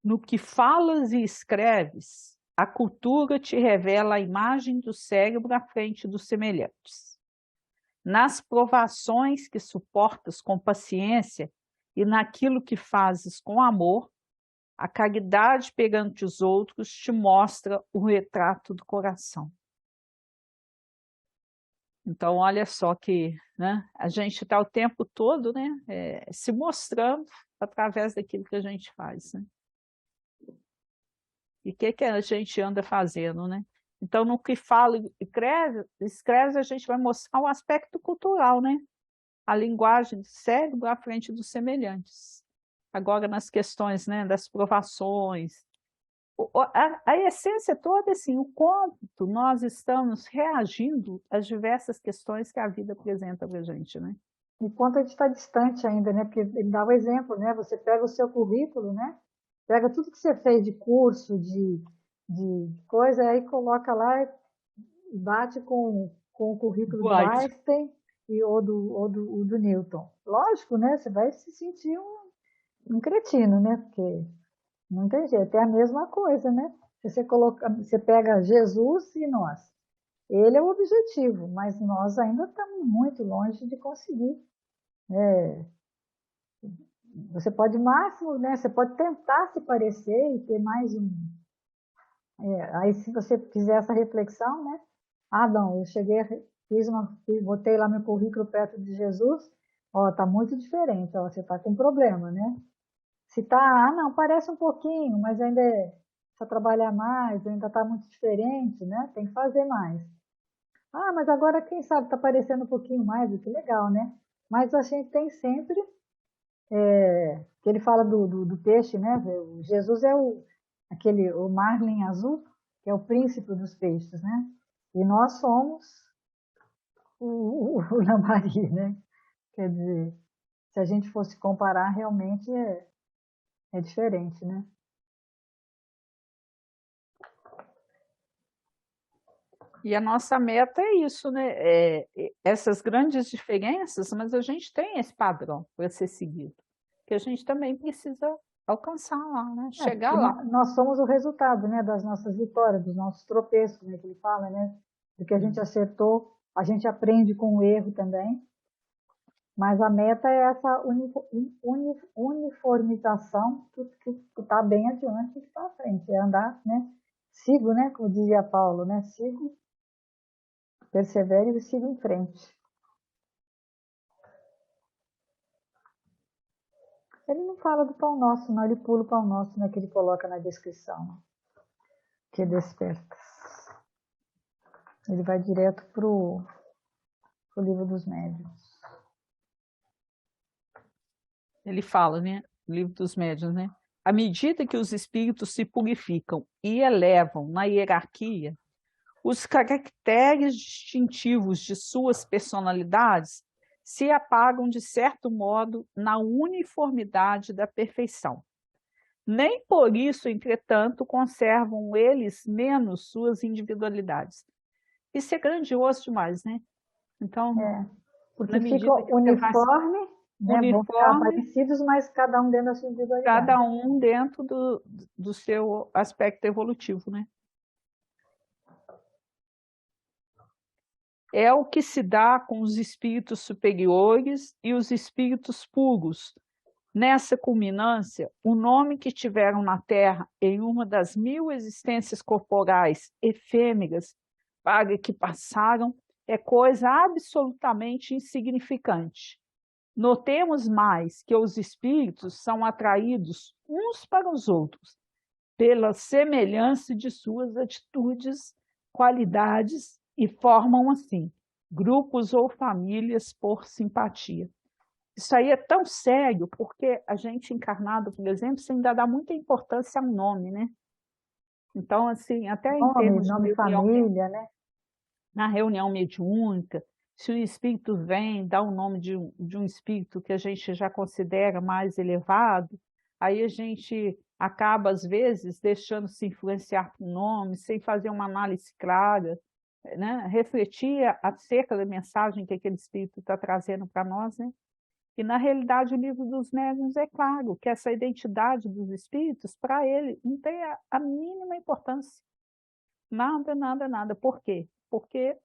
No que falas e escreves, a cultura te revela a imagem do cérebro à frente dos semelhantes. Nas provações que suportas com paciência e naquilo que fazes com amor, a caridade perante os outros te mostra o retrato do coração. Então, olha só que, né, a gente está o tempo todo, né, se mostrando através daquilo que a gente faz. Né? E o que a gente anda fazendo, né? Então, no que fala e escreve, a gente vai mostrar o aspecto cultural, né? A linguagem do cérebro à frente dos semelhantes. Agora, nas questões, né, das provações, a essência toda é assim, o quanto nós estamos reagindo às diversas questões que a vida apresenta para a gente, né? Enquanto a gente está distante ainda, né? Porque ele dá o exemplo, né? Você pega o seu currículo, né? Pega tudo que você fez de curso, de coisa, aí coloca lá e bate com o currículo do Right. Einstein ou do Newton. Lógico, né? Você vai se sentir um cretino, né? Porque não tem jeito, é a mesma coisa, né? Você pega Jesus e nós. Ele é o objetivo, mas nós ainda estamos muito longe de conseguir. Você pode máximo, né? Você pode tentar se parecer e ter mais um. Aí se você fizer essa reflexão, né? Não, eu cheguei, botei lá meu currículo perto de Jesus, ó, tá muito diferente, ó, você tá com problema, né? Se tá, não, parece um pouquinho, mas ainda precisa trabalhar mais, ainda tá muito diferente, né? Tem que fazer mais. Mas agora quem sabe tá parecendo um pouquinho mais, que legal, né? Mas a gente tem sempre que ele fala do peixe, né? Jesus é o marlin azul, que é o príncipe dos peixes, né? E nós somos o lambari, né? Quer dizer, se a gente fosse comparar, realmente é diferente, né? E a nossa meta é isso, né? Essas grandes diferenças, mas a gente tem esse padrão para ser seguido, que a gente também precisa alcançar lá, né? Chegar Porque lá. nós somos o resultado, né, das nossas vitórias, dos nossos tropeços, né, que ele fala, né? Do que a gente acertou, a gente aprende com o erro também. Mas a meta é essa uniformização que está bem adiante e está à frente, é andar, né? Sigo, né? Como dizia Paulo, né? Sigo, persevero e sigo em frente. Ele não fala do pão nosso, não, ele pula o pão nosso, né? Que ele coloca na descrição, que desperta. Ele vai direto para o livro dos médiuns. Ele fala, né? O livro dos médiuns, né? À medida que os espíritos se purificam e elevam na hierarquia, os caracteres distintivos de suas personalidades se apagam, de certo modo, na uniformidade da perfeição. Nem por isso, entretanto, conservam eles menos suas individualidades. Isso é grandioso demais, né? Então, porque na medida fica que você vai uniforme, né? Vão ficar parecidos, mas cada um dentro da sua individualidade. Cada um dentro do seu aspecto evolutivo, né? É o que se dá com os espíritos superiores e os espíritos puros. Nessa culminância, o nome que tiveram na Terra em uma das 1000 existências corporais efêmeras para que passaram é coisa absolutamente insignificante. Notemos mais que os espíritos são atraídos uns para os outros pela semelhança de suas atitudes, qualidades e formam, assim, grupos ou famílias por simpatia. Isso aí é tão sério, porque a gente encarnado, por exemplo, você ainda dá muita importância ao nome, né? Então, assim, até em termos de nome família, né? Na reunião mediúnica, se o espírito vem, dá o nome de um espírito que a gente já considera mais elevado, aí a gente acaba, às vezes, deixando se influenciar por nome, sem fazer uma análise clara, né? Refletir acerca da mensagem que aquele espírito está trazendo para nós, né? E, na realidade, o livro dos médiuns é claro que essa identidade dos espíritos, para ele, não tem a mínima importância. Nada, nada, nada. Por quê? Porque,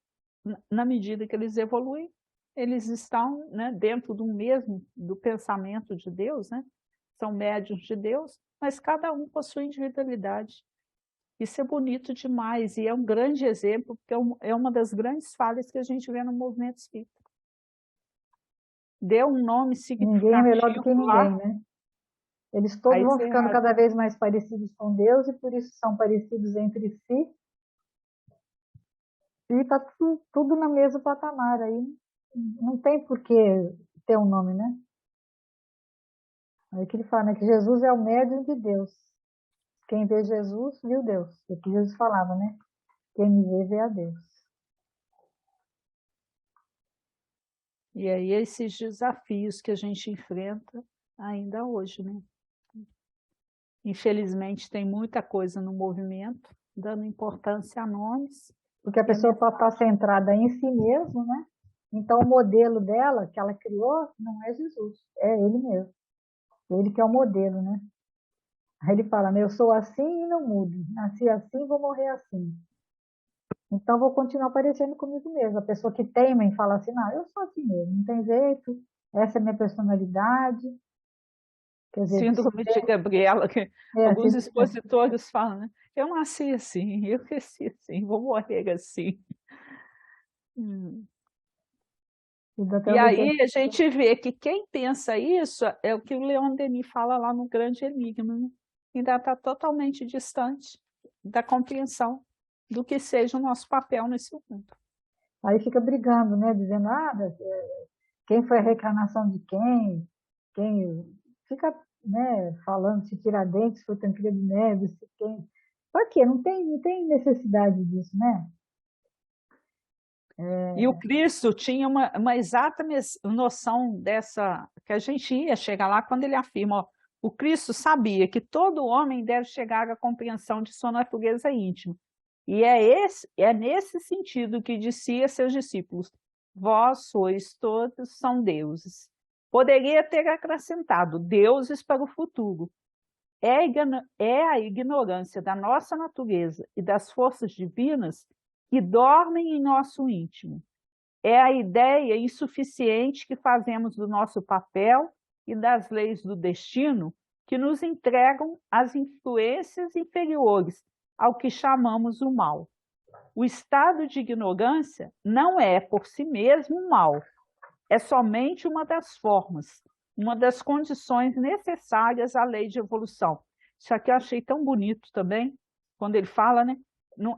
na medida que eles evoluem, eles estão, né, dentro do pensamento de Deus, né? São médiuns de Deus, mas cada um com a sua individualidade. Isso é bonito demais e é um grande exemplo, porque é uma das grandes falhas que a gente vê no movimento espírita. Deu um nome significativo. Ninguém é melhor do que ninguém, né? Eles todos vão ficando cada vez mais parecidos com Deus e por isso são parecidos entre si. E está tudo no mesmo patamar aí. Não tem por que ter um nome, né? Aí que ele fala, né, que Jesus é o médium de Deus. Quem vê Jesus, viu Deus. É o que Jesus falava, né? Quem me vê, vê a Deus. E aí esses desafios que a gente enfrenta ainda hoje, né? Infelizmente tem muita coisa no movimento, dando importância a nomes. Porque a pessoa pode estar centrada em si mesmo, né? Então o modelo dela, que ela criou, não é Jesus, é ele mesmo. Ele que é o modelo, né? Aí ele fala, né, eu sou assim e não mudo. Nasci assim, vou morrer assim. Então vou continuar parecendo comigo mesmo. A pessoa que teima em falar assim, não, eu sou assim mesmo, não tem jeito, essa é a minha personalidade. Quer dizer, síndrome de Gabriela, que alguns expositores falam, né? Eu nasci assim, eu cresci assim, vou morrer assim. E aí a gente vê que quem pensa isso é o que o Leon Denis fala lá no Grande Enigma, né? Ainda está totalmente distante da compreensão do que seja o nosso papel nesse mundo. Aí fica brigando, né? Dizendo, quem foi a reencarnação de quem? Fica, né, falando se Tiradentes foi Tancredo Neves, se quem... Por quê? Não tem necessidade disso, né? E o Cristo tinha uma exata noção dessa, que a gente ia chegar lá quando ele afirma, ó, o Cristo sabia que todo homem deve chegar à compreensão de sua natureza íntima. E é nesse sentido que dizia a seus discípulos, vós sois todos são deuses. Poderia ter acrescentado, deuses para o futuro. É a ignorância da nossa natureza e das forças divinas que dormem em nosso íntimo. é a ideia insuficiente que fazemos do nosso papel e das leis do destino que nos entregam as influências inferiores ao que chamamos o mal. O estado de ignorância não é, por si mesmo, mal. É somente uma das formas, uma das condições necessárias à lei de evolução. Isso aqui eu achei tão bonito também, quando ele fala, né?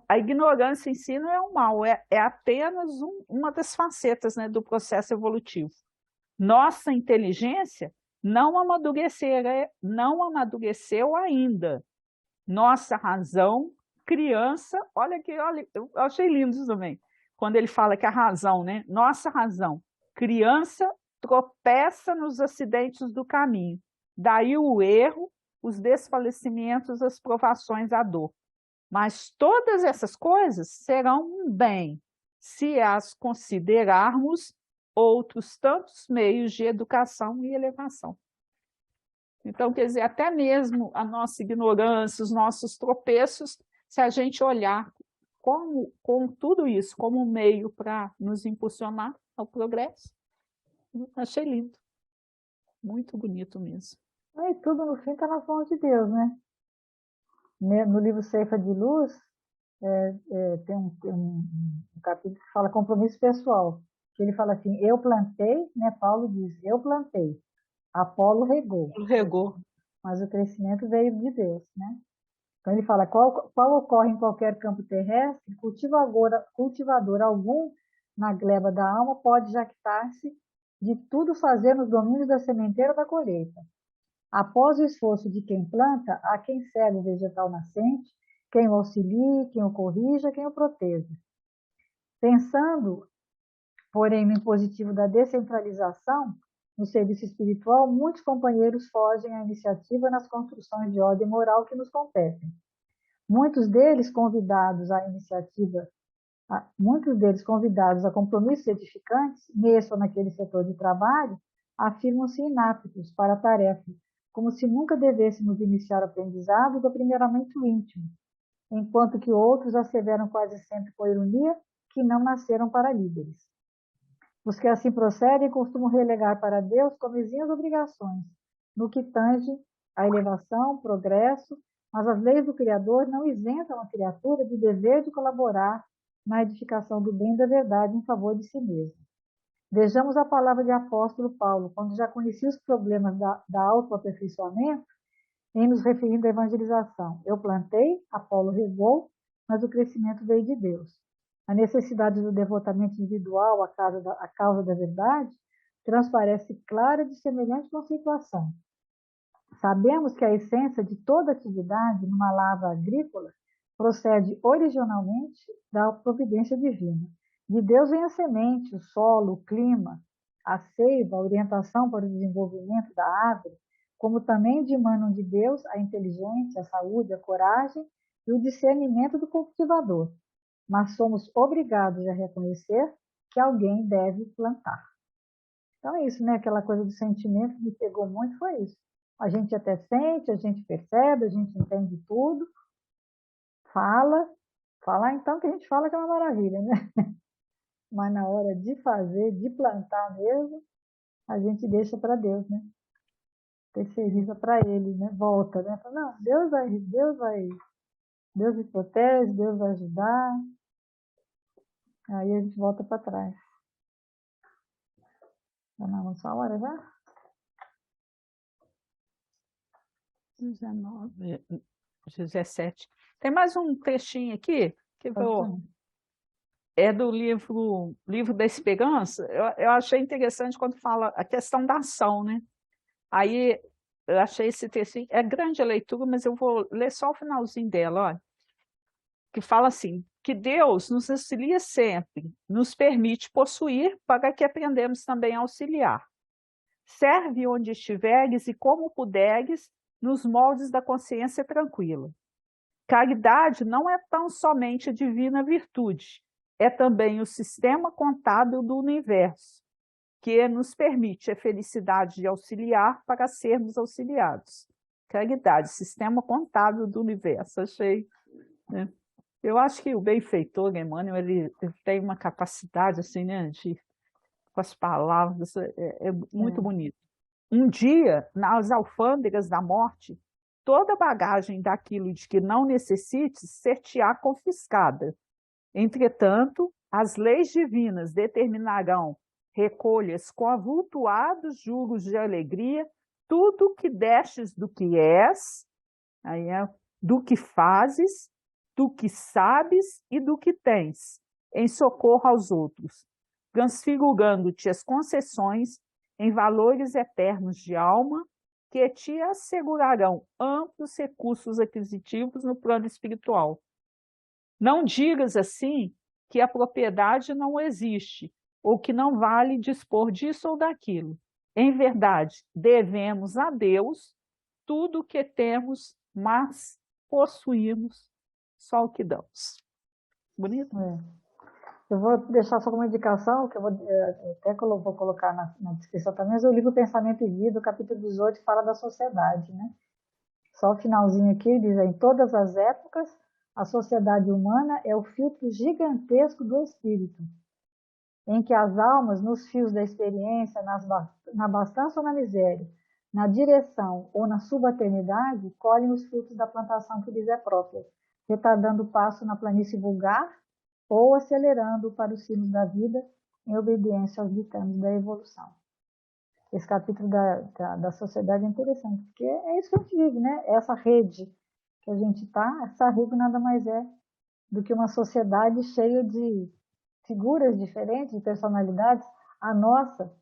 A ignorância em si não é um mal, é apenas uma das facetas, né, do processo evolutivo. Nossa inteligência não amadureceu ainda. Nossa razão, criança, olha, eu achei lindo isso também, quando ele fala que a razão, né? Nossa razão, criança, tropeça nos acidentes do caminho. Daí o erro, os desfalecimentos, as provações, a dor. Mas todas essas coisas serão um bem, se as considerarmos outros tantos meios de educação e elevação. Então, quer dizer, até mesmo a nossa ignorância, os nossos tropeços, se a gente olhar com tudo isso como um meio para nos impulsionar ao progresso, achei lindo. Muito bonito mesmo. E tudo, no fim, está nas mãos de Deus, né? No livro Ceifa de Luz, tem um capítulo que fala compromisso pessoal, que ele fala assim, eu plantei, né? Paulo diz, eu plantei, Apolo regou. Regou. Mas o crescimento veio de Deus, né? Então ele fala, qual ocorre em qualquer campo terrestre, cultivador algum na gleba da alma pode jactar-se de tudo fazer nos domínios da sementeira da colheita. Após o esforço de quem planta, há quem segue o vegetal nascente, quem o auxilie, quem o corrija, quem o proteja. Pensando, porém, no impositivo da descentralização, no serviço espiritual, muitos companheiros fogem à iniciativa nas construções de ordem moral que nos competem. Muitos deles convidados a compromissos edificantes, nesse ou naquele setor de trabalho, afirmam-se inaptos para a tarefa, como se nunca devêssemos iniciar o aprendizado do aprimoramento íntimo, enquanto que outros asseveram quase sempre com ironia que não nasceram para líderes. Os que assim procedem costumam relegar para Deus comezinhas obrigações, no que tange a elevação, progresso, mas as leis do Criador não isentam a criatura do dever de colaborar na edificação do bem e da verdade em favor de si mesmo. Vejamos a palavra de apóstolo Paulo, quando já conhecia os problemas da autoaperfeiçoamento, em nos referindo à evangelização. Eu plantei, Apolo regou, mas o crescimento veio de Deus. A necessidade do devotamento individual à causa da verdade transparece clara de semelhante conceituação. Sabemos que a essência de toda atividade numa lavra agrícola procede originalmente da providência divina. De Deus vem a semente, o solo, o clima, a seiva, a orientação para o desenvolvimento da árvore, como também dimanam de Deus a inteligência, a saúde, a coragem e o discernimento do cultivador. Mas somos obrigados a reconhecer que alguém deve plantar. Então é isso, né? Aquela coisa do sentimento que me pegou muito foi isso. A gente até sente, a gente percebe, a gente entende tudo, fala então que a gente fala que é uma maravilha, né? Mas na hora de fazer, de plantar mesmo, a gente deixa para Deus, né? Terceiriza para Ele, né? Volta, né? Fala, não, Deus me protege, Deus vai ajudar. Aí a gente volta para trás. Tá na nossa hora já? 19, 17. Tem mais um trechinho aqui, que é do livro da Esperança. Eu achei interessante quando fala a questão da ação, né? Aí eu achei esse trechinho, é grande a leitura, mas eu vou ler só o finalzinho dela, olha, que fala assim, que Deus nos auxilia sempre, nos permite possuir para que aprendamos também a auxiliar. Serve onde estiveres e como puderes, nos moldes da consciência tranquila. Caridade não é tão somente a divina virtude, é também o sistema contábil do universo, que nos permite a felicidade de auxiliar para sermos auxiliados. Caridade, sistema contábil do universo, achei, né? Eu acho que o benfeitor, Emmanuel, ele tem uma capacidade, assim, né, com as palavras, é muito bonito. Um dia, nas alfândegas da morte, toda bagagem daquilo de que não necessites ser-te-á confiscada. Entretanto, as leis divinas determinarão recolhas com avultuados juros de alegria tudo o que destes do que és, aí do que fazes, do que sabes e do que tens, em socorro aos outros, transfigurando-te as concessões em valores eternos de alma que te assegurarão amplos recursos aquisitivos no plano espiritual. Não digas assim que a propriedade não existe, ou que não vale dispor disso ou daquilo. Em verdade, devemos a Deus tudo o que temos, mas possuímos só o que damos. Bonito? Eu vou deixar só como indicação, que eu vou colocar na descrição também, mas o livro Pensamento e Vida, capítulo 18, fala da sociedade, né? Só o finalzinho aqui diz: em todas as épocas, a sociedade humana é o filtro gigantesco do espírito, em que as almas, nos fios da experiência, na abastança ou na miséria, na direção ou na subalternidade, colhem os frutos da plantação que lhes é própria, retardando o passo na planície vulgar ou acelerando para os cimos da vida em obediência aos ditames da evolução. Esse capítulo da sociedade é interessante, porque é isso que a gente vive, né? Essa rede que a gente está, essa rede nada mais é do que uma sociedade cheia de figuras diferentes, de personalidades, a nossa,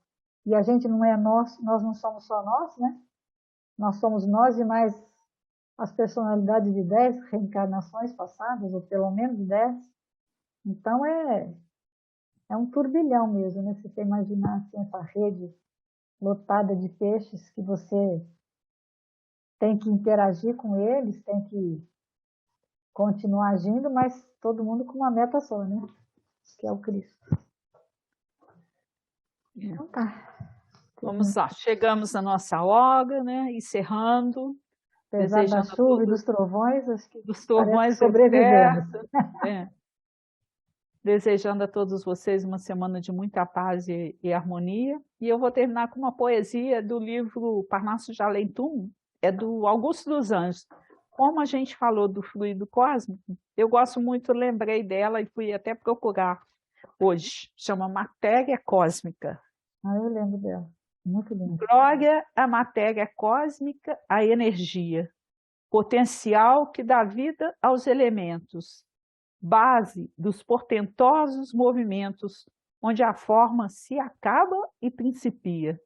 e a gente não é nós não somos só nós, né? Nós somos nós e mais as personalidades de 10 reencarnações passadas, ou pelo menos 10. Então é um turbilhão mesmo, né? Se você imaginar assim, essa rede lotada de peixes que você tem que interagir com eles, tem que continuar agindo, mas todo mundo com uma meta só, né? Que é o Cristo. Então tá. Vamos lá, chegamos na nossa hora, né? Encerrando. Apesar da chuva e dos trovões, acho que dos parece que trovões sobrevivemos. Desejando a todos vocês uma semana de muita paz e harmonia. E eu vou terminar com uma poesia do livro Parnaso de Além-Túmulo, é do Augusto dos Anjos. Como a gente falou do fluido cósmico, eu gosto muito, lembrei dela e fui até procurar hoje. Chama Matéria Cósmica. Eu lembro dela. Muito lindo. Glória à matéria cósmica, à energia, potencial que dá vida aos elementos, base dos portentosos movimentos, onde a forma se acaba e principia.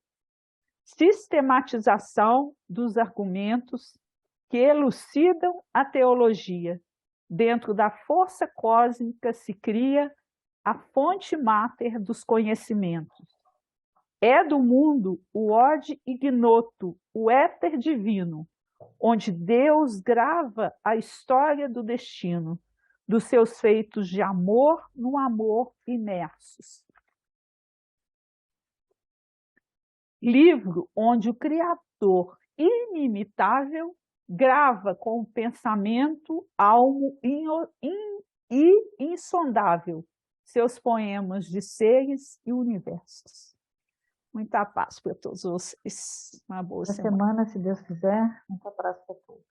Sistematização dos argumentos que elucidam a teologia. Dentro da força cósmica se cria a fonte máter dos conhecimentos. É do mundo o ode ignoto, o éter divino, onde Deus grava a história do destino, dos seus feitos de amor no amor imersos. Livro onde o Criador inimitável grava com o pensamento almo e insondável seus poemas de seres e universos. Muita paz para todos vocês. Uma boa semana. Se Deus quiser, muita paz para todos.